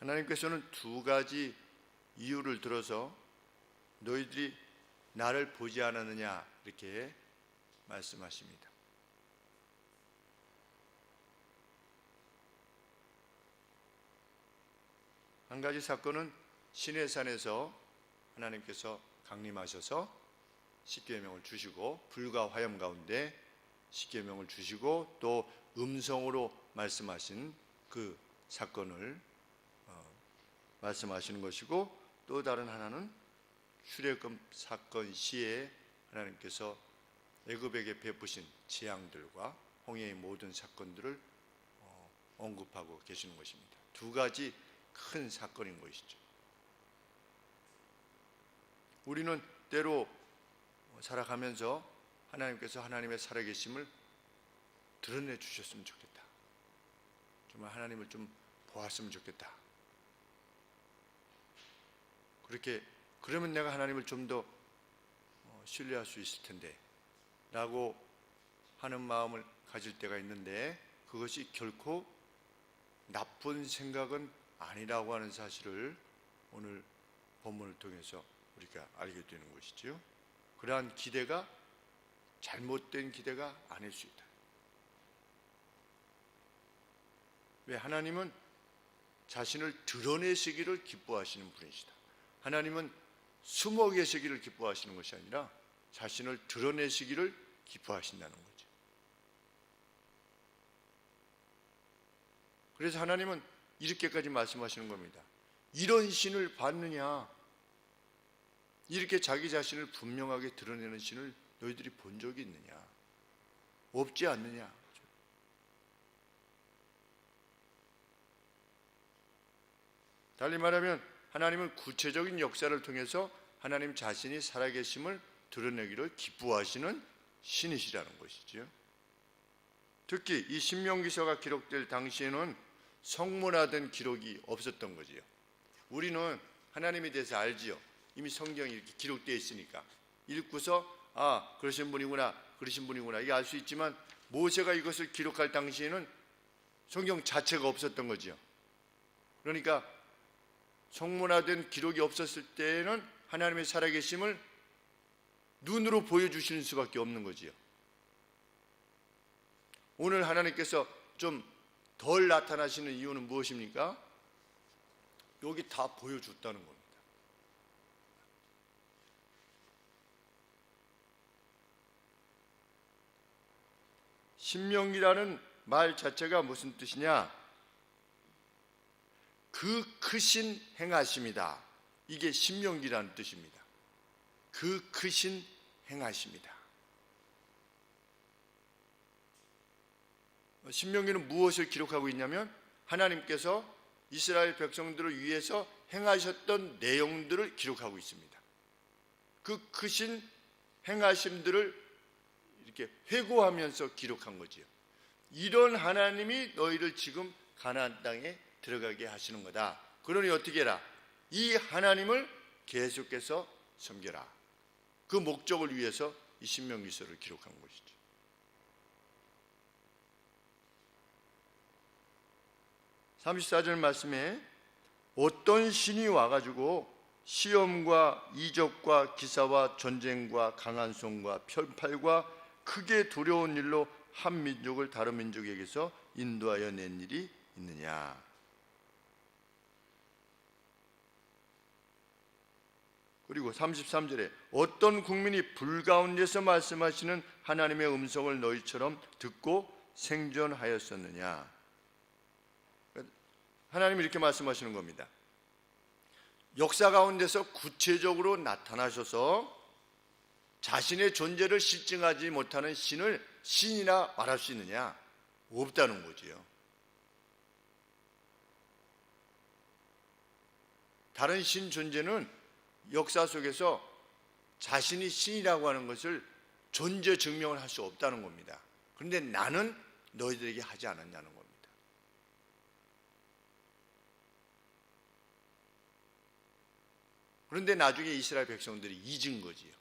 하나님께서는 두 가지 이유를 들어서 너희들이 나를 보지 않았느냐 이렇게 말씀하십니다. 한 가지 사건은 시내산에서 하나님께서 강림하셔서 십계명을 주시고 불과 화염 가운데 십계명을 주시고 또 음성으로 말씀하신 그 사건을 말씀하시는 것이고, 또 다른 하나는 출애굽 사건 시에 하나님께서 애굽에게 베푸신 재앙들과 홍해의 모든 사건들을 언급하고 계시는 것입니다. 두 가지 큰 사건인 것이죠. 우리는 때로 살아가면서 하나님께서 하나님의 살아계심을 드러내 주셨으면 좋겠다, 정말 하나님을 좀 보았으면 좋겠다, 그러면 내가 하나님을 좀 더 신뢰할 수 있을 텐데 라고 하는 마음을 가질 때가 있는데, 그것이 결코 나쁜 생각은 아니라고 하는 사실을 오늘 본문을 통해서 우리가 알게 되는 것이죠. 그러한 기대가 잘못된 기대가 아닐 수 있다. 왜? 하나님은 자신을 드러내시기를 기뻐하시는 분이시다. 하나님은 숨어 계시기를 기뻐하시는 것이 아니라 자신을 드러내시기를 기뻐하신다는 거죠. 그래서 하나님은 이렇게까지 말씀하시는 겁니다. 이런 신을 봤느냐? 이렇게 자기 자신을 분명하게 드러내는 신을 너희들이 본 적이 있느냐? 없지 않느냐? 달리 말하면 하나님은 구체적인 역사를 통해서 하나님 자신이 살아계심을 드러내기를 기뻐하시는 신이시라는 것이죠. 특히 이 신명기서가 기록될 당시에는 성문화된 기록이 없었던 거지요. 우리는 하나님에 대해서 알지요. 이미 성경이 이렇게 기록되어 있으니까 읽고서 그러신 분이구나 이게 알 수 있지만, 모세가 이것을 기록할 당시에는 성경 자체가 없었던 거지요. 그러니까 성문화된 기록이 없었을 때에는 하나님의 살아계심을 눈으로 보여주시는 수밖에 없는 거지요. 오늘 하나님께서 좀 덜 나타나시는 이유는 무엇입니까? 여기 다 보여줬다는 겁니다. 신명기라는 말 자체가 무슨 뜻이냐? 그 크신 행하심이다. 이게 신명기라는 뜻입니다. 그 크신 행하심이다. 신명기는 무엇을 기록하고 있냐면 하나님께서 이스라엘 백성들을 위해서 행하셨던 내용들을 기록하고 있습니다. 그 크신 행하심들을 이렇게 회고하면서 기록한 거지요. 이런 하나님이 너희를 지금 가나안 땅에 들어가게 하시는 거다. 그러니 어떻게 해라? 이 하나님을 계속해서 섬겨라. 그 목적을 위해서 이 신명기서를 기록한 것이죠. (34절) 말씀에 어떤 신이 와가지고 시험과 이적과 기사와 전쟁과 강한 손과 편팔과 크게 두려운 일로 한 민족을 다른 민족에게서 인도하여 낸 일이 있느냐? 그리고 33절에 어떤 국민이 불 가운데서 말씀하시는 하나님의 음성을 너희처럼 듣고 생존하였었느냐? 하나님이 이렇게 말씀하시는 겁니다. 역사 가운데서 구체적으로 나타나셔서 자신의 존재를 실증하지 못하는 신을 신이라 말할 수 있느냐? 없다는 거지요. 다른 신 존재는 역사 속에서 자신이 신이라고 하는 것을 존재 증명을 할 수 없다는 겁니다. 그런데 나는 너희들에게 하지 않았냐는 겁니다. 그런데 나중에 이스라엘 백성들이 잊은 거지요.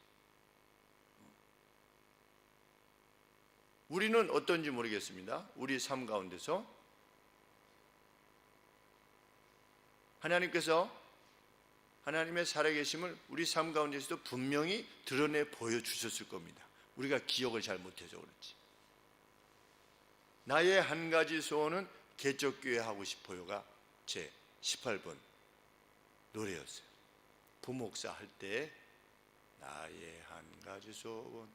우리는 어떤지 모르겠습니다. 우리 삶 가운데서 하나님께서 하나님의 살아계심을 우리 삶 가운데서도 분명히 드러내 보여주셨을 겁니다. 우리가 기억을 잘 못해서 그렇지. 나의 한 가지 소원은 개척교회 하고 싶어요가 제 18번 노래였어요. 부목사 할 때 나의 한 가지 소원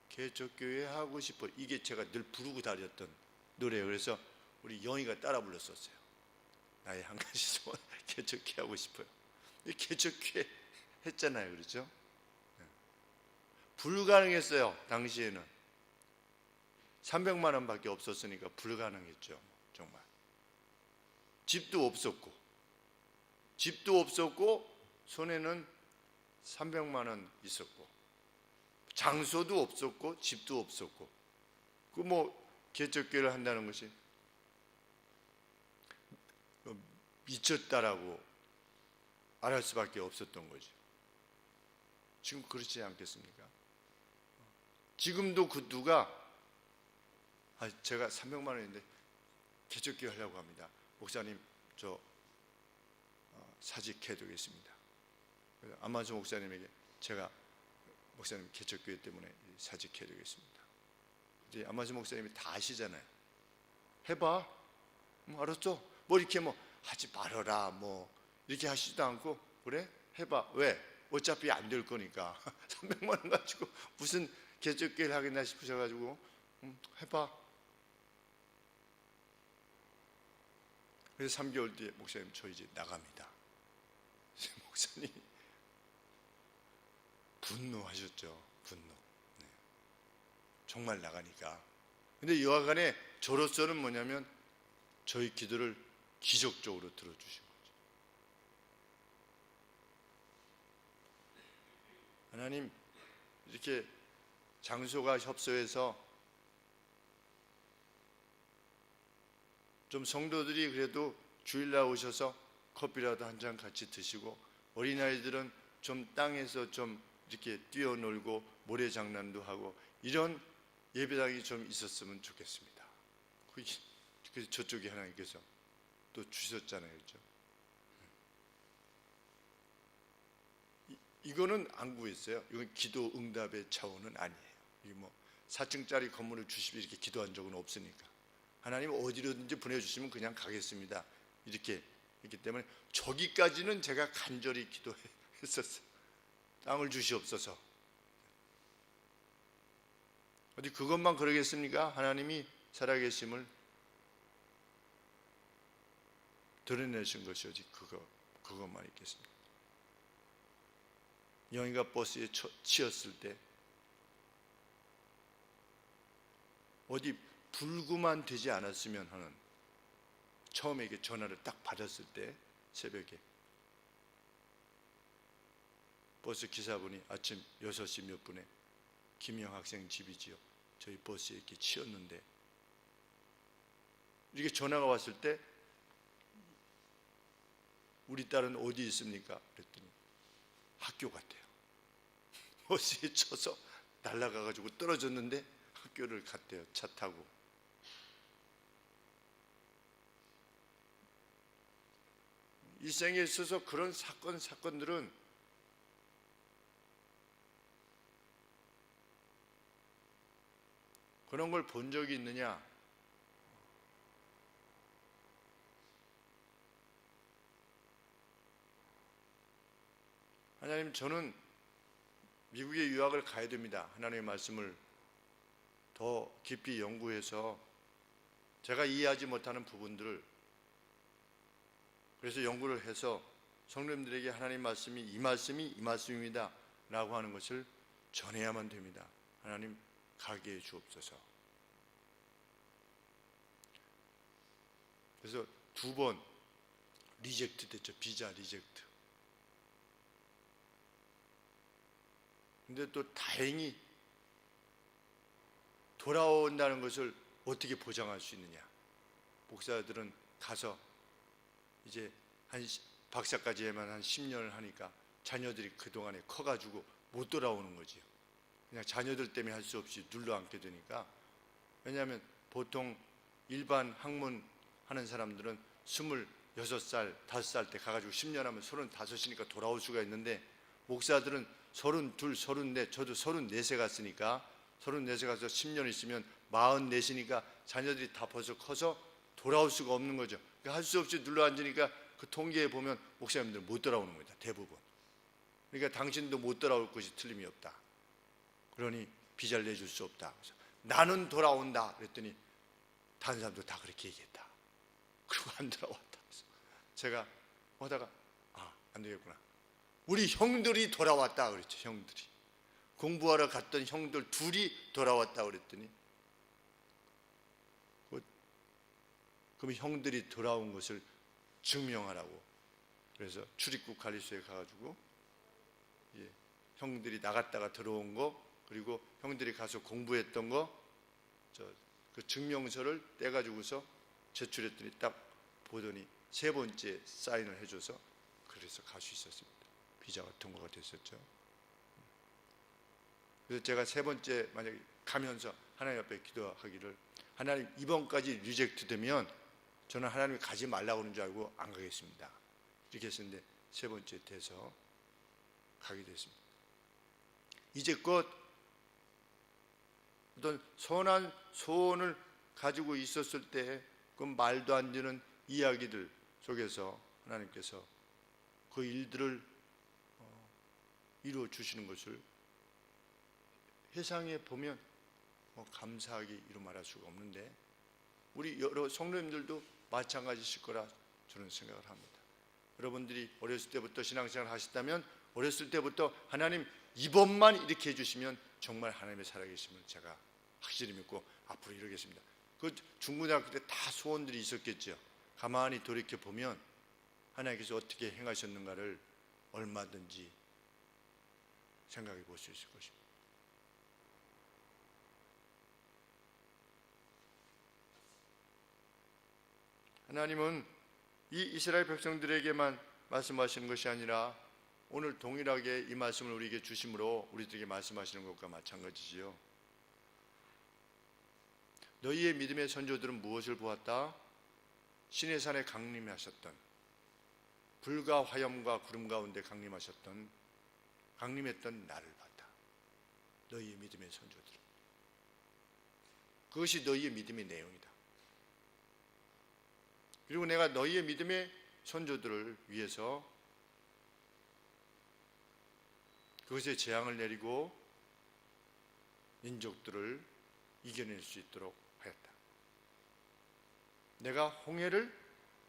개척교회 하고 싶어, 이게 제가 늘 부르고 다녔던 노래예요. 그래서 우리 영희가 따라 불렀었어요. 나의 한 가지 소원 개척교회 하고 싶어요. 개척교회 했잖아요. 그렇죠? 불가능했어요. 당시에는 300만 원밖에 없었으니까 불가능했죠. 정말 집도 없었고 손에는 300만 원 있었고 장소도 없었고 집도 없었고, 그 뭐 개척교회를 한다는 것이 미쳤다라고 말할 수밖에 없었던 거죠. 지금 그렇지 않겠습니까? 지금도 그 누가 제가 300만 원인데 개척교회 하려고 합니다. 목사님 저 사직해두겠습니다. 안만수 목사님에게 제가 목사님 개척교회 때문에 사직해두겠습니다. 안만수 목사님이 다 아시잖아요. 해봐. 알았어. 뭐 이렇게 뭐 하지 말아라 뭐 이렇게 하시지도 않고, 그래? 해봐. 왜? 어차피 안 될 거니까. 300만 원 가지고 무슨 개척교회를 하겠나 싶으셔가지고 해봐. 그래서 3개월 뒤에 목사님 저 이제 나갑니다. 목사님 분노하셨죠. 분노. 네. 정말 나가니까. 근데 여하간에 저로서는 뭐냐면 저희 기도를 기적적으로 들어주신 거죠. 하나님 이렇게 장소가 협소해서 좀 성도들이 그래도 주일날 오셔서 커피라도 한 잔 같이 드시고, 어린아이들은 좀 땅에서 좀 이렇게 뛰어놀고 모래장난도 하고 이런 예배당이 좀 있었으면 좋겠습니다. 그래서 저쪽에 하나님께서 또 주셨잖아요. 그렇죠? 이거는 안 구했어요. 이건 기도 응답의 차원은 아니에요. 이게 뭐 4층짜리 건물을 주시면 이렇게 기도한 적은 없으니까. 하나님 어디로든지 보내주시면 그냥 가겠습니다. 이렇게 했기 때문에 저기까지는 제가 간절히 기도했었어요. 땅을 주시옵소서. 어디 그것만 그러겠습니까? 하나님이 살아계심을 드러내신 것이 오직 그것만 있겠습니다. 영희가 버스에 치였을 때 어디 불구만 되지 않았으면 하는, 처음에 이게 전화를 딱 받았을 때 새벽에 버스 기사분이 아침 6시 몇 분에 김영 학생 집이지요. 저희 버스에 이렇게 치였는데, 이렇게 전화가 왔을 때 우리 딸은 어디 있습니까? 그랬더니 학교 갔대요. 버스에 쳐서 날아가가지고 떨어졌는데 학교를 갔대요. 차 타고. 일생에 있어서 그런 사건들은 그런 걸 본 적이 있느냐? 하나님, 저는 미국에 유학을 가야 됩니다. 하나님의 말씀을 더 깊이 연구해서 제가 이해하지 못하는 부분들을, 그래서 연구를 해서 성도님들에게 하나님 말씀이 이 말씀입니다 라고 하는 것을 전해야만 됩니다. 하나님 가게 해 주옵소서. 그래서 2번 리젝트 됐죠. 비자 리젝트. 근데 또 다행히 돌아온다는 것을 어떻게 보장할 수 있느냐? 목사들은 가서 이제 박사까지 하면 한 10년을 하니까 자녀들이 그동안에 커가지고 못 돌아오는 거지요. 그냥 자녀들 때문에 할 수 없이 눌러앉게 되니까. 왜냐하면 보통 일반 학문 하는 사람들은 6살, 5살 때 가가지고 10년 하면 35이니까 돌아올 수가 있는데, 목사들은 32, 34, 저도 34세 갔으니까 34세 가서 10년 있으면 44이니까 자녀들이 다 벌써 커서 돌아올 수가 없는 거죠. 할 수 없이 눌러앉으니까 그 통계에 보면 목사님들은 못 돌아오는 겁니다. 대부분. 그러니까 당신도 못 돌아올 것이 틀림이 없다. 그러니 비자를 내줄 수 없다. 그래서 나는 돌아온다 그랬더니 다른 사람도 다 그렇게 얘기했다. 그리고 안 돌아왔다. 그래서 제가 하다가 안 되겠구나. 우리 형들이 돌아왔다 그랬죠. 형들이. 공부하러 갔던 형들 둘이 돌아왔다 그랬더니, 그럼 형들이 돌아온 것을 증명하라고. 그래서 출입국 관리소에 가가지고 형들이 나갔다가 들어온 거, 그리고 형들이 가서 공부했던 거, 그 증명서를 떼가지고서 제출했더니 딱 보더니 3번째 사인을 해줘서 그래서 갈 수 있었습니다. 비자가 통과가 됐었죠. 그래서 제가 3번째 만약에 가면서 하나님 앞에 기도하기를, 하나님 이번까지 리젝트 되면 저는 하나님이 가지 말라고 그러는 줄 알고 안 가겠습니다. 이렇게 했었는데 3번째 돼서 가게 됐습니다. 이제껏 어떤 선한 소원을 가지고 있었을 때 그 말도 안 되는 이야기들 속에서 하나님께서 그 일들을 이루어 주시는 것을 회상해 보면 감사하게 이루 말할 수가 없는데, 우리 여러 성도님들도 마찬가지실 거라 저는 생각을 합니다. 여러분들이 어렸을 때부터 신앙생활을 하셨다면 어렸을 때부터 하나님 이번만 이렇게 해주시면 정말 하나님의 살아계심을 제가 확실히 믿고 앞으로 이루겠습니다. 그 중고등학교 때 다 소원들이 있었겠죠. 가만히 돌이켜 보면 하나님께서 어떻게 행하셨는가를 얼마든지 생각해 볼 수 있을 것입니다. 하나님은 이 이스라엘 백성들에게만 말씀하시는 것이 아니라 오늘 동일하게 이 말씀을 우리에게 주심으로 우리들에게 말씀하시는 것과 마찬가지지요. 너희의 믿음의 선조들은 무엇을 보았다? 시내 산에 강림하셨던, 불과 화염과 구름 가운데 강림했던 나를 봤다. 너희의 믿음의 선조들은. 그것이 너희의 믿음의 내용이다. 그리고 내가 너희의 믿음의 선조들을 위해서 그것에 재앙을 내리고 민족들을 이겨낼 수 있도록 하였다. 내가 홍해를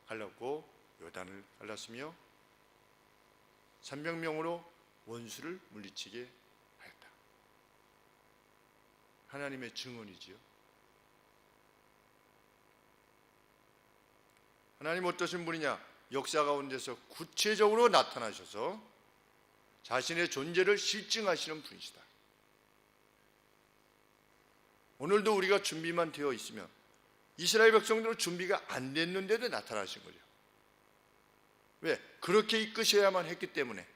갈랐고 요단을 갈랐으며 300명으로 원수를 물리치게 하였다. 하나님의 증언이지요. 하나님 어떠신 분이냐? 역사 가운데서 구체적으로 나타나셔서 자신의 존재를 실증하시는 분이시다. 오늘도 우리가 준비만 되어 있으면, 이스라엘 백성들은 준비가 안 됐는데도 나타나신 거죠. 왜? 그렇게 이끄셔야만 했기 때문에.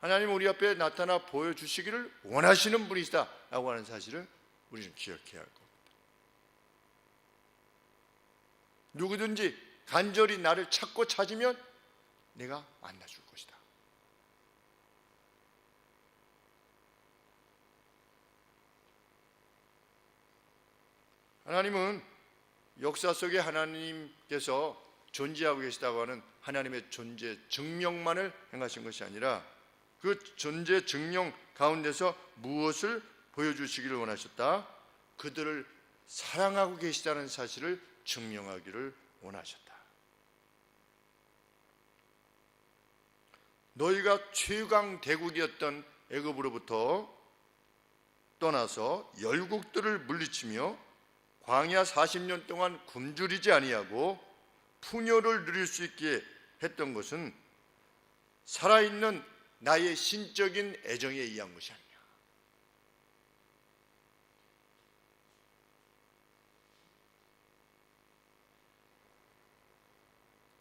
하나님 우리 앞에 나타나 보여주시기를 원하시는 분이시다 라고 하는 사실을 우리는 기억해야 할 겁니다. 누구든지 간절히 나를 찾고 찾으면 내가 만나줄 것이다. 하나님은 역사 속에 하나님께서 존재하고 계시다고 하는 하나님의 존재 증명만을 행하신 것이 아니라 그 존재 증명 가운데서 무엇을 보여주시기를 원하셨다? 그들을 사랑하고 계시다는 사실을 증명하기를 원하셨다. 너희가 최강 대국이었던 애굽으로부터 떠나서 열국들을 물리치며 광야 40년 동안 굶주리지 아니하고 풍요를 누릴 수 있게 했던 것은 살아있는 나의 신적인 애정에 의한 것이 아니냐.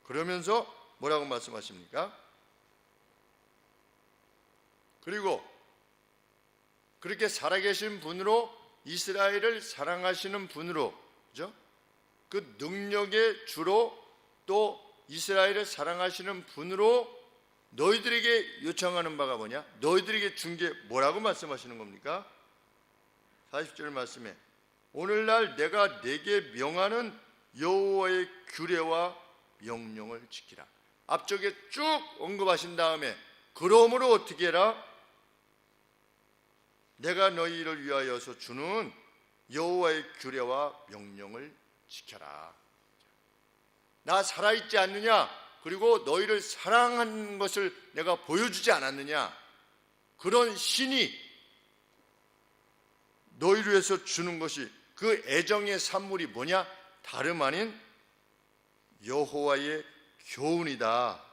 그러면서 뭐라고 말씀하십니까? 그리고 그렇게 살아계신 분으로, 이스라엘을 사랑하시는 분으로, 그죠? 그 능력의 주로 또 이스라엘을 사랑하시는 분으로 너희들에게 요청하는 바가 뭐냐? 너희들에게 준 게 뭐라고 말씀하시는 겁니까? 40절 말씀에 오늘날 내가 내게 명하는 여호와의 규례와 명령을 지키라. 앞쪽에 쭉 언급하신 다음에 그러므로 어떻게 해라? 내가 너희를 위하여서 주는 여호와의 규례와 명령을 지켜라. 나 살아있지 않느냐? 그리고 너희를 사랑하는 것을 내가 보여주지 않았느냐? 그런 신이 너희를 위해서 주는 것이 그 애정의 산물이 뭐냐? 다름 아닌 여호와의 교훈이다.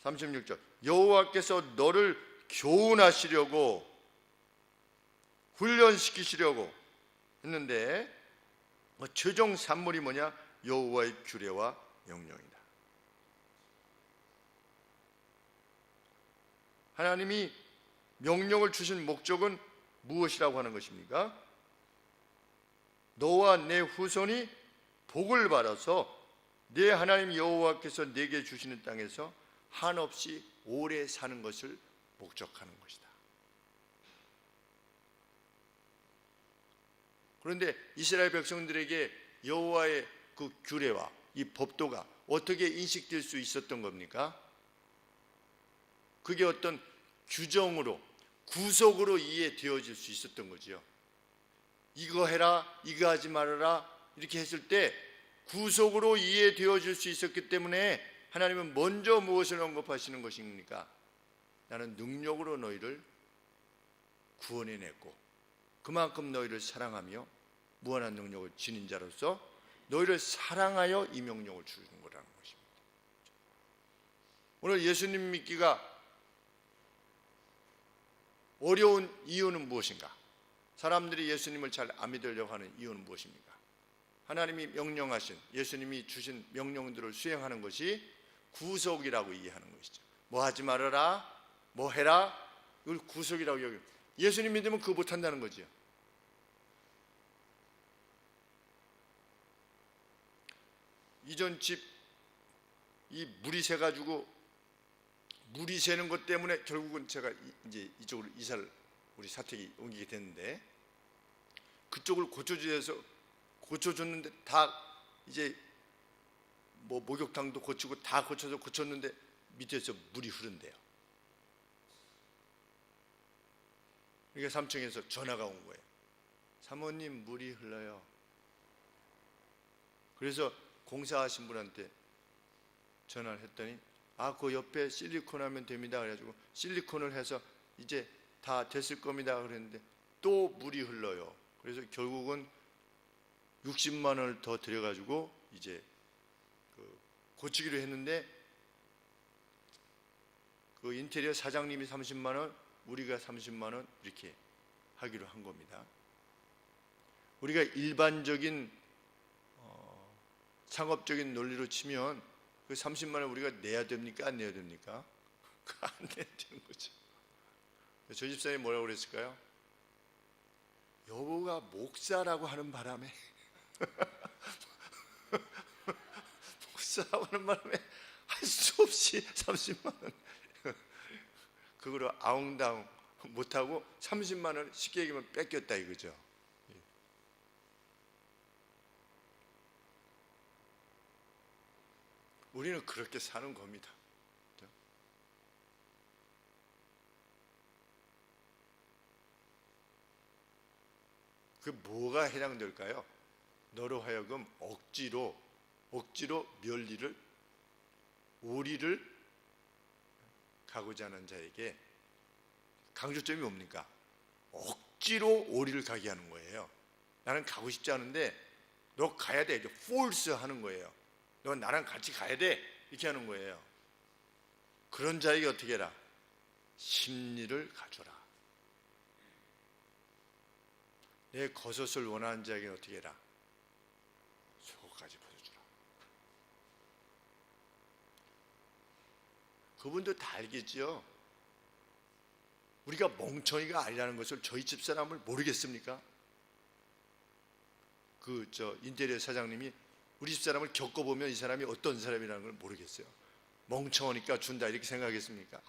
36절 여호와께서 너를 교훈하시려고 훈련시키시려고 했는데 최종 산물이 뭐냐? 여호와의 규례와 명령이다. 하나님이 명령을 주신 목적은 무엇이라고 하는 것입니까? 너와 내 후손이 복을 받아서 내 하나님 여호와께서 내게 주시는 땅에서 한없이 오래 사는 것을 목적하는 것이다. 그런데 이스라엘 백성들에게 여호와의 그 규례와 이 법도가 어떻게 인식될 수 있었던 겁니까? 그게 어떤 규정으로, 구속으로 이해되어질 수 있었던 거죠. 이거 해라, 이거 하지 말아라 이렇게 했을 때 구속으로 이해되어질 수 있었기 때문에 하나님은 먼저 무엇을 언급하시는 것입니까? 나는 능력으로 너희를 구원해냈고 그만큼 너희를 사랑하며 무한한 능력을 지닌 자로서 너희를 사랑하여 이 명령을 주는 거라는 것입니다. 오늘 예수님 믿기가 어려운 이유는 무엇인가? 사람들이 예수님을 잘 안 믿으려고 하는 이유는 무엇입니까? 하나님이 명령하신, 예수님이 주신 명령들을 수행하는 것이 구속이라고 이해하는 것이죠. 뭐 하지 말아라, 뭐 해라, 이걸 구속이라고 여겨요. 예수님 믿으면 그거 못한다는 거죠. 이전 집 이 물이 새가지고 물이 새는 것 때문에 결국은 제가 이제 이쪽으로 이사를 우리 사택이 옮기게 됐는데 그쪽을 고쳐줬는데 다 이제 뭐 목욕탕도 고치고 다 고쳤는데 밑에서 물이 흐른대요. 그러니까 3층에서 전화가 온 거예요. 사모님 물이 흘러요. 그래서 공사하신 분한테 전화를 했더니 그 옆에 실리콘 하면 됩니다. 그래가지고 실리콘을 해서 이제 다 됐을 겁니다. 그랬는데 또 물이 흘러요. 그래서 결국은 60만 원을 더 들여가지고 이제 고치기로 했는데 그 인테리어 사장님이 30만 원, 우리가 30만 원 이렇게 하기로 한 겁니다. 우리가 일반적인 상업적인 논리로 치면 그 30만 원 우리가 내야 됩니까? 안 내야 됩니까? 안 내야 되는 거죠. 저 집사님이 뭐라고 그랬을까요? 여보가 목사라고 하는 바람에 목사라고 하는 바람에 할 수 없이 30만 원 그거로 아웅다웅 못하고 30만 원 쉽게 얘기하면 뺏겼다 이거죠. 우리는 그렇게 사는 겁니다. 그 뭐가 해당될까요? 너로 하여금 억지로 멸리를 오리를 가고자 하는 자에게 강조점이 뭡니까? 억지로 오리를 가게 하는 거예요. 나는 가고 싶지 않은데 너 가야 돼. force 하는 거예요. 너 나랑 같이 가야 돼. 이렇게 하는 거예요. 그런 자에게 어떻게 해라? 심리를 가져라. 내 겉옷을 원하는 자에게 어떻게 해라? 속옷까지 벗어주라. 그분도 다 알겠지요. 우리가 멍청이가 아니라는 것을 저희 집사람을 모르겠습니까? 인테리어 사장님이 우리 집사람을 겪어보면 이 사람이 어떤 사람이라는 걸 모르겠어요. 멍청하니까 준다 이렇게 생각했습니까?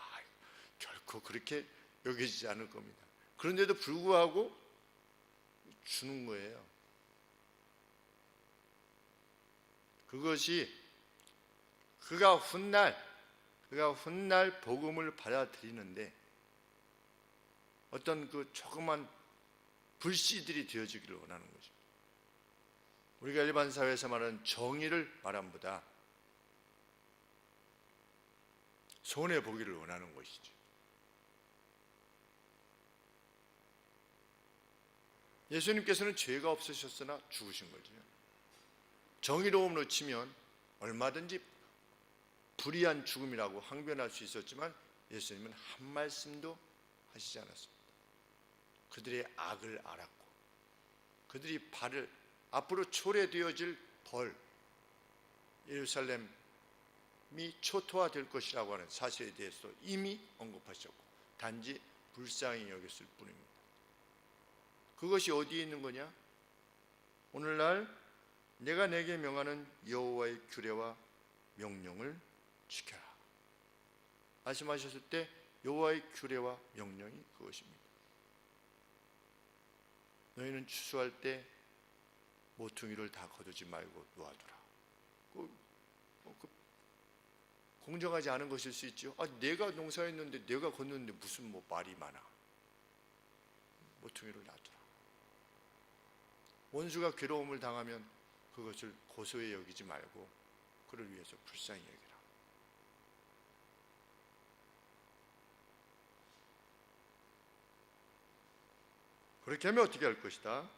결코 그렇게 여겨지지 않을 겁니다. 그런데도 불구하고 주는 거예요. 그것이 그가 훗날 복음을 받아들이는데 어떤 그 조그만 불씨들이 되어지기를 원하는 거죠. 우리가 일반 사회에서 말하는 정의를 말함보다 손해보기를 원하는 것이죠. 예수님께서는 죄가 없으셨으나 죽으신 거죠. 정의로움으로 치면 얼마든지 불의한 죽음이라고 항변할 수 있었지만 예수님은 한 말씀도 하시지 않았습니다. 그들의 악을 알았고 그들이 앞으로 초래되어질 벌, 예루살렘이 초토화될 것이라고 하는 사실에 대해서 이미 언급하셨고 단지 불쌍히 여겼을 뿐입니다. 그것이 어디에 있는 거냐? 오늘날 내가 내게 명하는 여호와의 규례와 명령을 지켜라 말씀하셨을 때 여호와의 규례와 명령이 그것입니다. 너희는 추수할 때 모퉁이를 다 거두지 말고 놓아두라. 공정하지 않은 것일 수 있죠. 내가 농사했는데 내가 걷는데 무슨 말이 많아. 모퉁이를 놔두라. 원수가 괴로움을 당하면 그것을 고소히 여기지 말고 그를 위해서 불쌍히 여기라. 그렇게 하면 어떻게 할 것이다?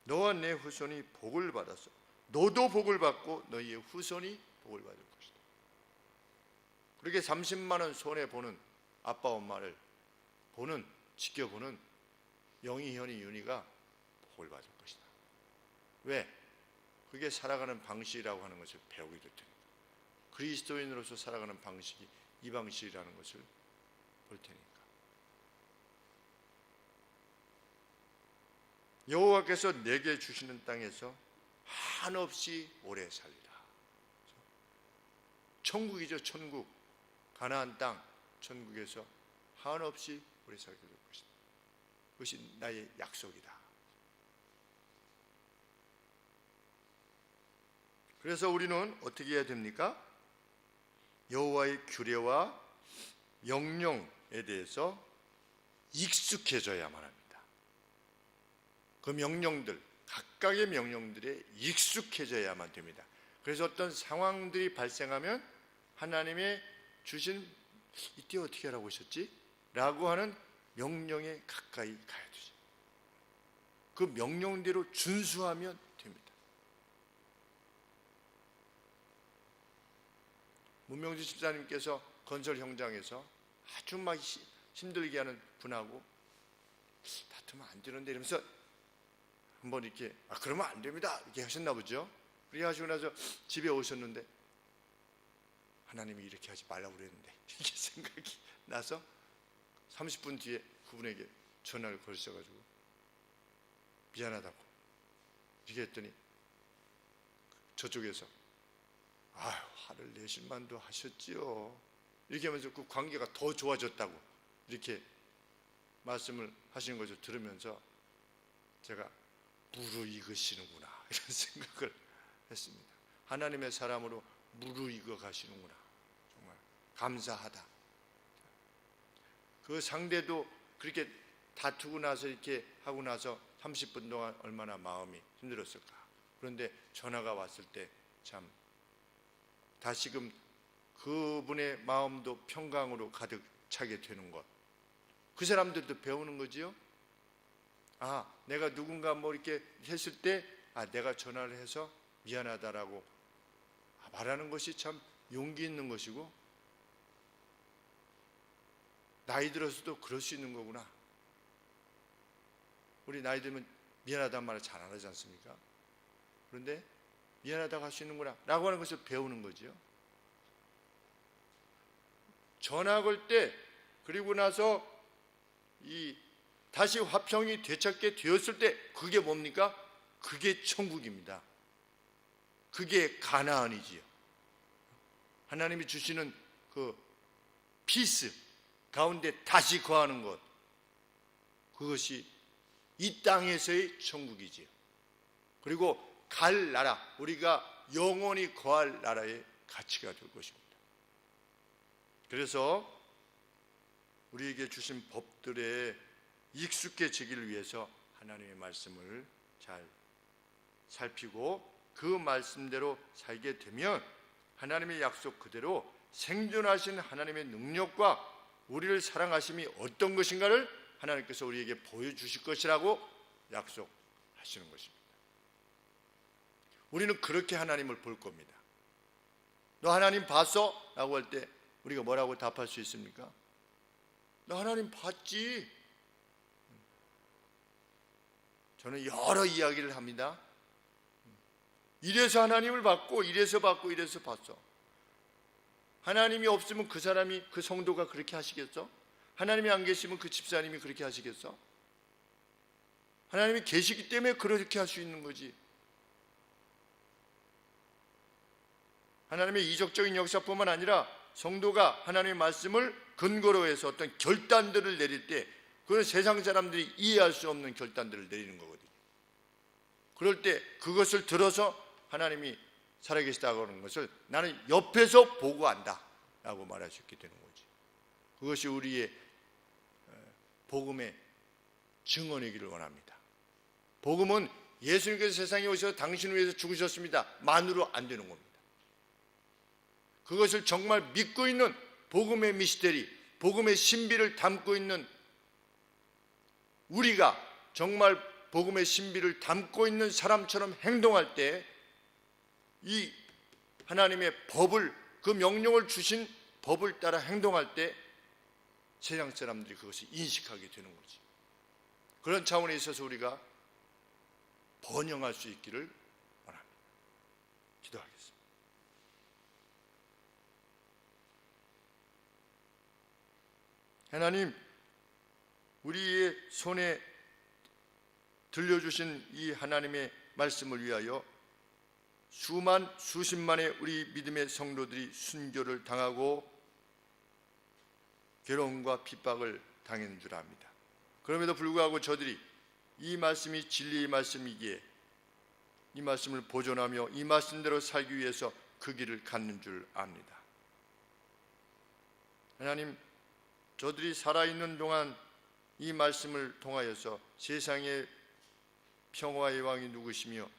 너와 내 후손이 복을 받았어. 너도 복을 받고 너희의 후손이 복을 받을 것이다. 그렇게 30만 원 손해보는 아빠 엄마를 지켜보는 영희, 현희, 윤희가 복을 받을 것이다. 왜? 그게 살아가는 방식이라고 하는 것을 배우게 될 테니까. 그리스도인으로서 살아가는 방식이 이 방식이라는 것을 볼 테니까. 여호와께서 내게 주시는 땅에서 한없이 오래 살리라. 천국이죠. 천국. 가나안 땅 천국에서 한없이 오래 살게 될 것이다. 그것이 나의 약속이다. 그래서 우리는 어떻게 해야 됩니까? 여호와의 규례와 명령에 대해서 익숙해져야만 합니다. 그 명령들, 각각의 명령들에 익숙해져야만 됩니다. 그래서 어떤 상황들이 발생하면 하나님의 주신 이때 어떻게 하라고 하셨지? 라고 하는 명령에 가까이 가야 되죠. 그 명령대로 준수하면 됩니다. 문명주 집사님께서 건설 현장에서 아주 막 힘들게 하는 분하고 다투면 안 되는데 이러면서 한번 이렇게 그러면 안 됩니다 이렇게 하셨나 보죠. 그렇게 하시고 나서 집에 오셨는데 하나님이 이렇게 하지 말라고 그랬는데 이게 생각이 나서 30분 뒤에 그분에게 전화를 걸으셔가지고 미안하다고 이렇게 했더니 저쪽에서 화를 내실 만도 하셨지요 이렇게 하면서 그 관계가 더 좋아졌다고 이렇게 말씀을 하시는 것을 들으면서 제가 무르익으시는구나 이런 생각을 했습니다. 하나님의 사람으로 무르익어 가시는구나. 정말 감사하다. 그 상대도 그렇게 다투고 나서 이렇게 하고 나서 30분 동안 얼마나 마음이 힘들었을까. 그런데 전화가 왔을 때 참 다시금 그분의 마음도 평강으로 가득 차게 되는 것. 그 사람들도 배우는 거지요. 내가 누군가 이렇게 했을 때 내가 전화를 해서 미안하다라고 말하는 것이 참 용기 있는 것이고 나이 들어서도 그럴 수 있는 거구나. 우리 나이 들면 미안하다는 말을 잘 안 하지 않습니까? 그런데 미안하다고 할 수 있는구나 라고 하는 것을 배우는 거죠. 전화 걸 때 그리고 나서 다시 화평이 되찾게 되었을 때 그게 뭡니까? 그게 천국입니다. 그게 가나안이지요. 하나님이 주시는 그 피스 가운데 다시 거하는 것, 그것이 이 땅에서의 천국이지요. 그리고 갈 나라, 우리가 영원히 거할 나라의 가치가 될 것입니다. 그래서 우리에게 주신 법들에 익숙해지기를 위해서 하나님의 말씀을 잘 살피고 그 말씀대로 살게 되면 하나님의 약속 그대로 생존하신 하나님의 능력과 우리를 사랑하심이 어떤 것인가를 하나님께서 우리에게 보여주실 것이라고 약속하시는 것입니다. 우리는 그렇게 하나님을 볼 겁니다. 너 하나님 봤어? 라고 할 때 우리가 뭐라고 답할 수 있습니까? 너 하나님 봤지? 저는 여러 이야기를 합니다. 이래서 하나님을 봤고 이래서 봤고 이래서 봤어. 하나님이 없으면 그 사람이, 그 성도가 그렇게 하시겠어? 하나님이 안 계시면 그 집사님이 그렇게 하시겠어? 하나님이 계시기 때문에 그렇게 할 수 있는 거지. 하나님의 이적적인 역사뿐만 아니라 성도가 하나님의 말씀을 근거로 해서 어떤 결단들을 내릴 때 그건 세상 사람들이 이해할 수 없는 결단들을 내리는 거거든요. 그럴 때 그것을 들어서 하나님이 살아계시다고 하는 것을 나는 옆에서 보고 안다 라고 말할 수 있게 되는 거지. 그것이 우리의 복음의 증언이기를 원합니다. 복음은 예수님께서 세상에 오셔서 당신을 위해서 죽으셨습니다 만으로 안 되는 겁니다. 그것을 정말 믿고 있는 복음의 미스테리, 복음의 신비를 담고 있는 우리가 정말 복음의 신비를 담고 있는 사람처럼 행동할 때 이 하나님의 법을, 그 명령을 주신 법을 따라 행동할 때 세상 사람들이 그것을 인식하게 되는 거지. 그런 차원에 있어서 우리가 번영할 수 있기를 원합니다. 기도하겠습니다. 하나님, 우리의 손에 들려주신 이 하나님의 말씀을 위하여 수십만의 우리 믿음의 성도들이 순교를 당하고 괴로움과 핍박을 당했는 줄 압니다. 그럼에도 불구하고 저들이 이 말씀이 진리의 말씀이기에 이 말씀을 보존하며 이 말씀대로 살기 위해서 그 길을 갖는 줄 압니다. 하나님, 저들이 살아있는 동안 이 말씀을 통하여서 세상의 평화의 왕이 누구시며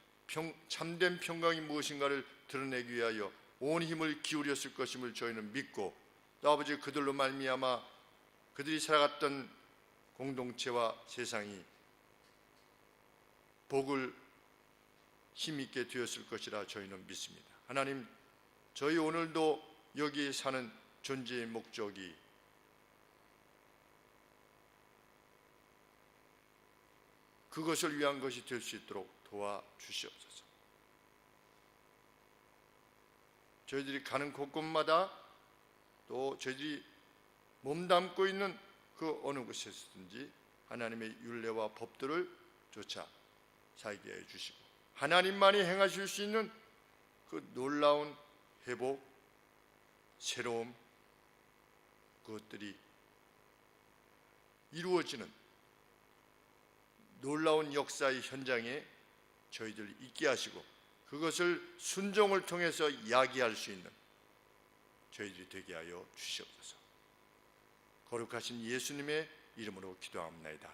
참된 평강이 무엇인가를 드러내기 위하여 온 힘을 기울였을 것임을 저희는 믿고, 또 아버지 그들로 말미암아 그들이 살아갔던 공동체와 세상이 복을 힘있게 되었을 것이라 저희는 믿습니다. 하나님, 저희 오늘도 여기에 사는 존재의 목적이 그것을 위한 것이 될 수 있도록 도와주시옵소서. 저희들이 가는 곳곳마다 또 저희들이 몸담고 있는 그 어느 곳에서든지 하나님의 율례와 법들을 쫓아 살게 해주시고 하나님만이 행하실 수 있는 그 놀라운 회복, 새로움, 그것들이 이루어지는 놀라운 역사의 현장에 저희들 있게 하시고 그것을 순종을 통해서 야기할 수 있는 저희들이 되게 하여 주시옵소서. 거룩하신 예수님의 이름으로 기도합니다.